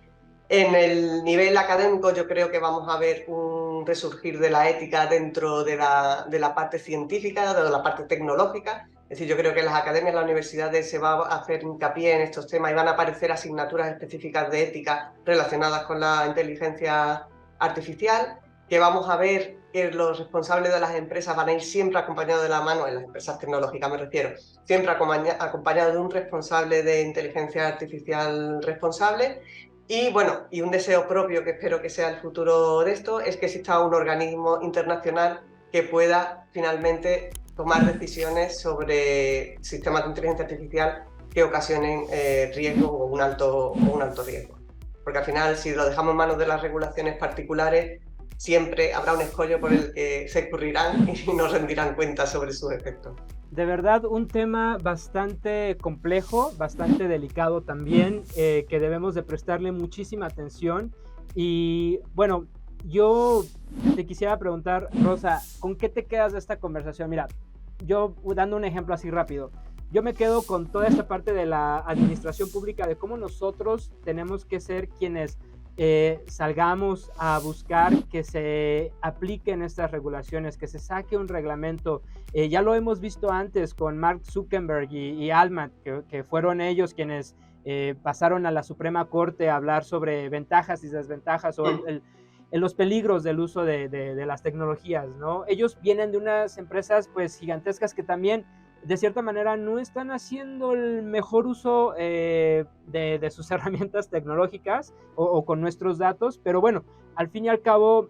En el nivel académico yo creo que vamos a ver un resurgir de la ética dentro de la parte científica, de la parte tecnológica. Es decir, yo creo que en las academias, en las universidades se va a hacer hincapié en estos temas y van a aparecer asignaturas específicas de ética relacionadas con la inteligencia artificial, que vamos a ver que los responsables de las empresas van a ir siempre acompañados de la mano, en las empresas tecnológicas me refiero, siempre acompañados de un responsable de inteligencia artificial responsable. Y bueno, y un deseo propio que espero que sea el futuro de esto es que exista un organismo internacional que pueda finalmente tomar decisiones sobre sistemas de inteligencia artificial que ocasionen riesgo o un alto riesgo. Porque al final, si lo dejamos en manos de las regulaciones particulares, siempre habrá un escollo por el que se escurrirán y no rendirán cuentas sobre sus efectos. De verdad, un tema bastante complejo, bastante delicado también, que debemos de prestarle muchísima atención. Y bueno, yo te quisiera preguntar, Rosa, ¿con qué te quedas de esta conversación? Mira, yo dando un ejemplo así rápido, yo me quedo con toda esta parte de la administración pública, de cómo nosotros tenemos que ser quienes salgamos a buscar que se apliquen estas regulaciones, que se saque un reglamento. Ya lo hemos visto antes con Mark Zuckerberg y Altman, que fueron ellos quienes pasaron a la Suprema Corte a hablar sobre ventajas y desventajas o los peligros del uso de las tecnologías, ¿no? Ellos vienen de unas empresas pues gigantescas que también de cierta manera no están haciendo el mejor uso de sus herramientas tecnológicas o con nuestros datos, pero bueno, al fin y al cabo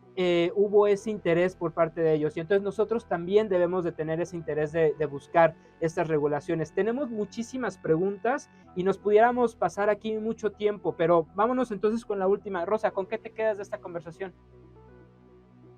hubo ese interés por parte de ellos y entonces nosotros también debemos de tener ese interés de buscar estas regulaciones. Tenemos muchísimas preguntas y nos pudiéramos pasar aquí mucho tiempo, pero vámonos entonces con la última. Rosa, ¿con qué te quedas de esta conversación?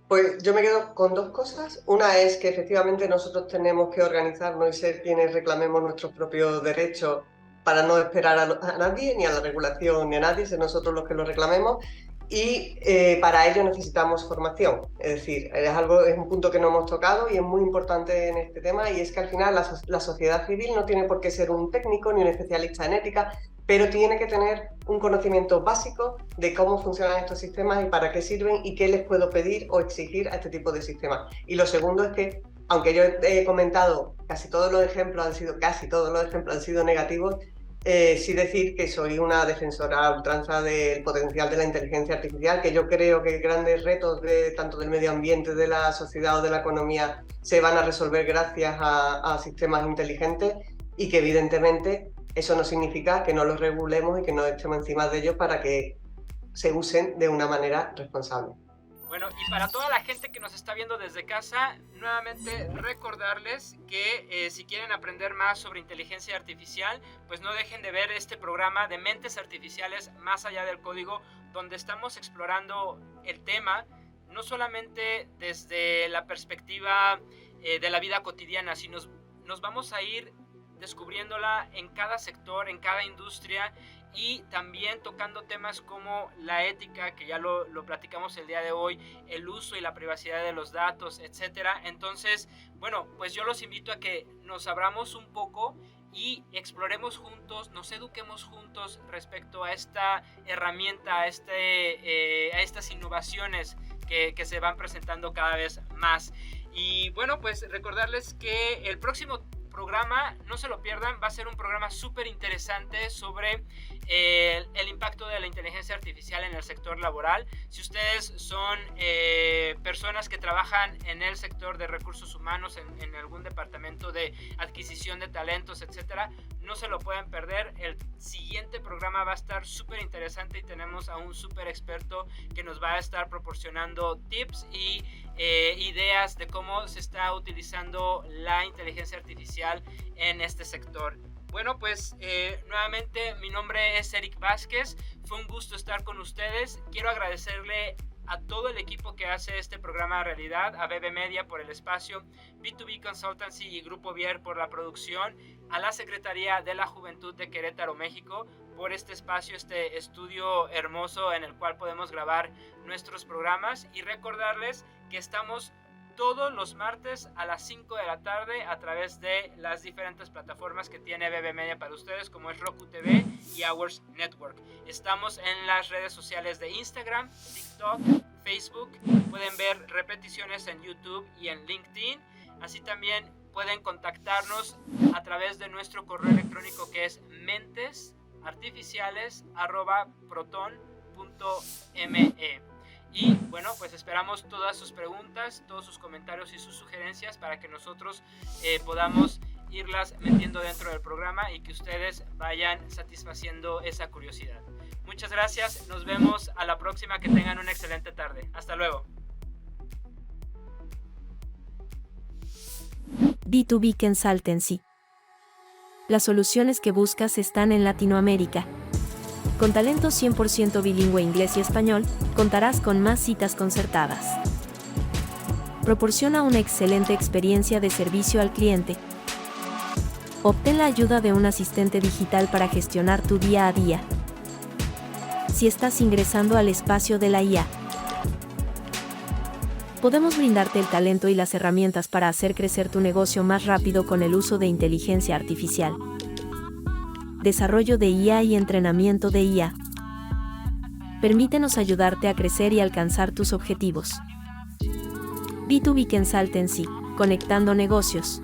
Pues yo me quedo con dos cosas. Una es que efectivamente nosotros tenemos que organizarnos y ser quienes reclamemos nuestros propios derechos para no esperar a nadie, ni a la regulación, ni a nadie, ser nosotros los que los reclamemos. Y para ello necesitamos formación, es decir, es un punto que no hemos tocado y es muy importante en este tema, y es que al final la sociedad civil no tiene por qué ser un técnico ni un especialista en ética, pero tiene que tener un conocimiento básico de cómo funcionan estos sistemas y para qué sirven y qué les puedo pedir o exigir a este tipo de sistemas. Y lo segundo es que, aunque yo he comentado casi todos los ejemplos han sido negativos, sí decir que soy una defensora a ultranza del potencial de la inteligencia artificial, que yo creo que grandes retos tanto del medio ambiente, de la sociedad o de la economía se van a resolver gracias a sistemas inteligentes, y que evidentemente eso no significa que no los regulemos y que no estemos encima de ellos para que se usen de una manera responsable. Bueno, y para toda la gente que nos está viendo desde casa, nuevamente recordarles que si quieren aprender más sobre inteligencia artificial, pues no dejen de ver este programa de Mentes Artificiales Más Allá del Código, donde estamos explorando el tema, no solamente desde la perspectiva de la vida cotidiana, sino nos vamos a ir descubriéndola en cada sector, en cada industria, y también tocando temas como la ética, que ya lo platicamos el día de hoy, el uso y la privacidad de los datos, etcétera. Entonces, bueno, pues yo los invito a que nos abramos un poco y exploremos juntos, nos eduquemos juntos respecto a esta herramienta, a estas innovaciones que se van presentando cada vez más. Y bueno, pues recordarles que el próximo programa, no se lo pierdan, va a ser un programa súper interesante sobre el impacto de la inteligencia artificial en el sector laboral. Si ustedes son personas que trabajan en el sector de recursos humanos, en algún departamento de adquisición de talentos, etcétera, no se lo pueden perder. El siguiente programa va a estar súper interesante y tenemos a un súper experto que nos va a estar proporcionando tips y ideas de cómo se está utilizando la inteligencia artificial en este sector. Bueno, pues nuevamente mi nombre es Eric Vázquez, fue un gusto estar con ustedes. Quiero agradecerle a todo el equipo que hace este programa realidad, a BB Media por el espacio, B2B Consultancy y Grupo Vier por la producción, a la Secretaría de la Juventud de Querétaro, México, por este espacio, este estudio hermoso en el cual podemos grabar nuestros programas, y recordarles que estamos todos los martes a las 5 de la tarde a través de las diferentes plataformas que tiene BB Media para ustedes, como es Roku TV y Hours Network. Estamos en las redes sociales de Instagram, TikTok, Facebook. Pueden ver repeticiones en YouTube y en LinkedIn. Así también pueden contactarnos a través de nuestro correo electrónico, que es mentesartificiales@proton.me. Y bueno, pues esperamos todas sus preguntas, todos sus comentarios y sus sugerencias para que nosotros podamos irlas metiendo dentro del programa y que ustedes vayan satisfaciendo esa curiosidad. Muchas gracias, nos vemos a la próxima, que tengan una excelente tarde. Hasta luego. B2B Consultancy. Las soluciones que buscas están en Latinoamérica. Con talento 100% bilingüe inglés y español, contarás con más citas concertadas. Proporciona una excelente experiencia de servicio al cliente. Obtén la ayuda de un asistente digital para gestionar tu día a día. Si estás ingresando al espacio de la IA, podemos brindarte el talento y las herramientas para hacer crecer tu negocio más rápido con el uso de inteligencia artificial. Desarrollo de IA y entrenamiento de IA. Permítenos ayudarte a crecer y alcanzar tus objetivos. B2B Consultancy, conectando negocios.